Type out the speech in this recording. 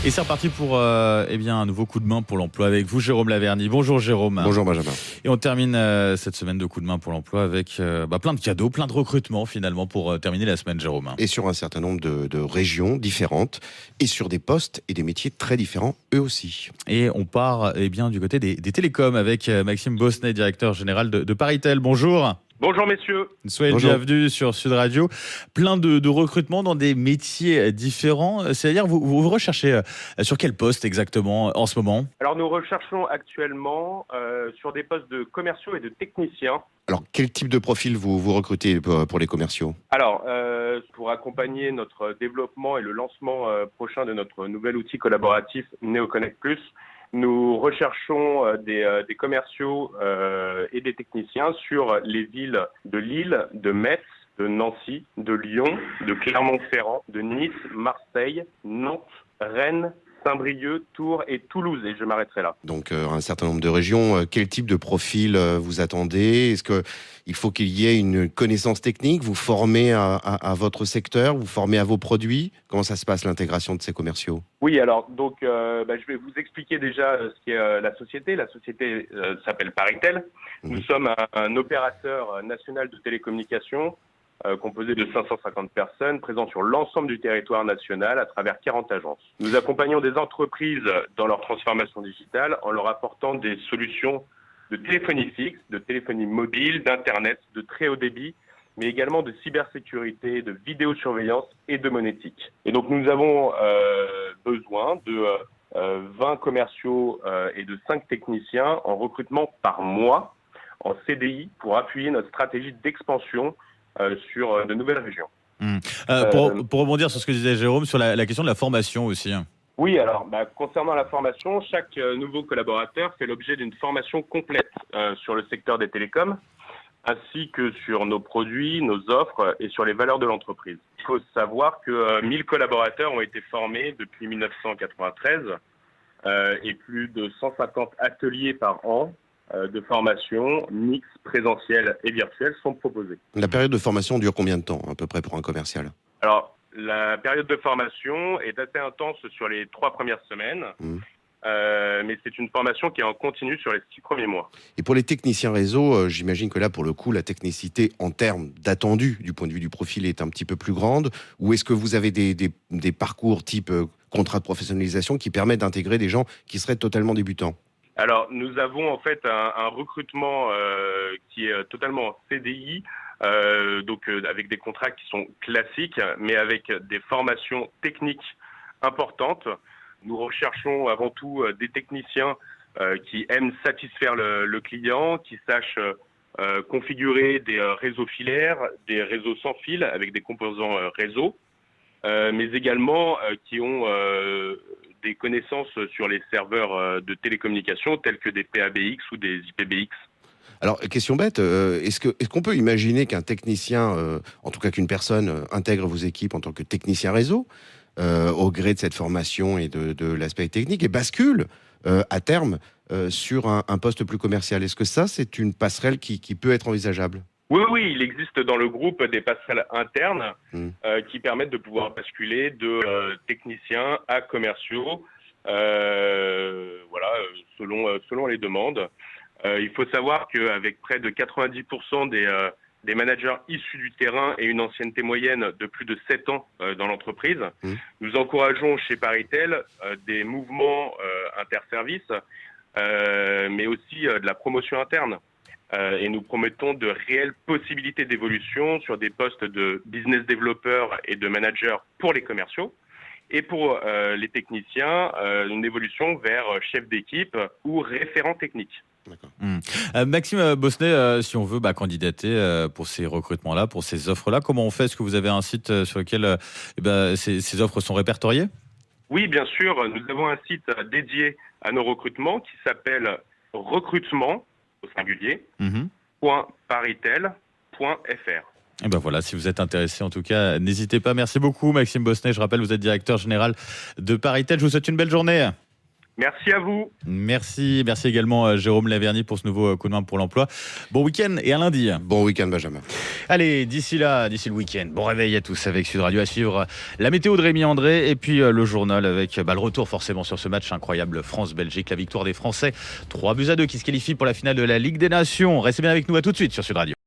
Et c'est reparti pour un nouveau coup de main pour l'emploi avec vous, Jérôme Laverny. Bonjour Jérôme. Bonjour Benjamin. Et on termine cette semaine de coup de main pour l'emploi avec plein de cadeaux, plein de recrutements finalement pour terminer la semaine, Jérôme. Et sur un certain nombre de régions différentes et sur des postes et des métiers très différents eux aussi. Et on part du côté des télécoms avec Maxime Bosnet, directeur général de Paritel. Bonjour. Bonjour messieurs. Soyez le bienvenu sur Sud Radio. Plein de recrutements dans des métiers différents. C'est-à-dire, vous recherchez sur quel poste exactement en ce moment ? Alors nous recherchons actuellement sur des postes de commerciaux et de techniciens. Alors, quel type de profil vous recrutez pour les commerciaux ? Alors, pour accompagner notre développement et le lancement prochain de notre nouvel outil collaboratif NeoConnect Plus, nous recherchons des commerciaux et des techniciens sur les villes de Lille, de Metz, de Nancy, de Lyon, de Clermont-Ferrand, de Nice, Marseille, Nantes, Rennes, Saint-Brieuc, Tours et Toulouse. Et je m'arrêterai là. Donc, un certain nombre de régions. Quel type de profil vous attendez ? Est-ce qu'il faut qu'il y ait une connaissance technique ? Vous formez à votre secteur ? Vous formez à vos produits ? Comment ça se passe, l'intégration de ces commerciaux ? Oui, alors, donc, je vais vous expliquer déjà ce qu'est la société. La société s'appelle Paritel. Nous sommes un opérateur national de télécommunications composé de 550 personnes présentes sur l'ensemble du territoire national à travers 40 agences. Nous accompagnons des entreprises dans leur transformation digitale en leur apportant des solutions de téléphonie fixe, de téléphonie mobile, d'Internet, de très haut débit, mais également de cybersécurité, de vidéosurveillance et de monétique. Et donc nous avons besoin de 20 commerciaux et de 5 techniciens en recrutement par mois en CDI pour appuyer notre stratégie d'expansion sur de nouvelles régions. Pour rebondir sur ce que disait Jérôme, sur la question de la formation aussi. Oui, alors concernant la formation, chaque nouveau collaborateur fait l'objet d'une formation complète sur le secteur des télécoms, ainsi que sur nos produits, nos offres et sur les valeurs de l'entreprise. Il faut savoir que 1000 collaborateurs ont été formés depuis 1993 et plus de 150 ateliers par an de formation, mixte, présentielle et virtuelle, sont proposés. La période de formation dure combien de temps, à peu près, pour un commercial ? Alors, la période de formation est assez intense sur les 3 premières semaines, mais c'est une formation qui est en continu sur les 6 premiers mois. Et pour les techniciens réseau, j'imagine que là, pour le coup, la technicité en termes d'attendu, du point de vue du profil, est un petit peu plus grande. Ou est-ce que vous avez des parcours type contrat de professionnalisation qui permettent d'intégrer des gens qui seraient totalement débutants ? Alors, nous avons en fait un recrutement qui est totalement en CDI, avec des contrats qui sont classiques, mais avec des formations techniques importantes. Nous recherchons avant tout des techniciens qui aiment satisfaire le client, qui sachent configurer des réseaux filaires, des réseaux sans fil avec des composants réseau, mais également qui ont des connaissances sur les serveurs de télécommunications tels que des PABX ou des IPBX. Alors, question bête, est-ce qu'on peut imaginer qu'un technicien, en tout cas qu'une personne, intègre vos équipes en tant que technicien réseau, au gré de cette formation et de l'aspect technique, et bascule à terme sur un poste plus commercial ? Est-ce que ça, c'est une passerelle qui peut être envisageable ? Oui, il existe dans le groupe des passerelles internes qui permettent de pouvoir basculer de techniciens à commerciaux, selon les demandes. Il faut savoir qu'avec près de 90% des managers issus du terrain et une ancienneté moyenne de plus de 7 ans dans l'entreprise, nous encourageons chez Paritel des mouvements interservices, mais aussi de la promotion interne. Et nous promettons de réelles possibilités d'évolution sur des postes de business développeurs et de managers pour les commerciaux. Et pour les techniciens, une évolution vers chef d'équipe ou référent technique. D'accord. Maxime Bosnet, si on veut candidater pour ces recrutements-là, pour ces offres-là, comment on fait ? Est-ce que vous avez un site sur lequel ces offres sont répertoriées ? Oui, bien sûr. Nous avons un site dédié à nos recrutements qui s'appelle recrutement, au singulier, .paritel.fr. Et voilà, si vous êtes intéressé, en tout cas, n'hésitez pas. Merci beaucoup, Maxime Bosnet. Je rappelle, vous êtes directeur général de Paritel. Je vous souhaite une belle journée. Merci à vous. Merci également Jérôme Laverny pour ce nouveau coup de main pour l'emploi. Bon week-end et à lundi. Bon week-end, Benjamin. Allez, d'ici le week-end, bon réveil à tous avec Sud Radio, à suivre la météo de Rémi André et puis le journal avec le retour forcément sur ce match incroyable France-Belgique, la victoire des Français 3-2 qui se qualifie pour la finale de la Ligue des Nations. Restez bien avec nous, à tout de suite sur Sud Radio.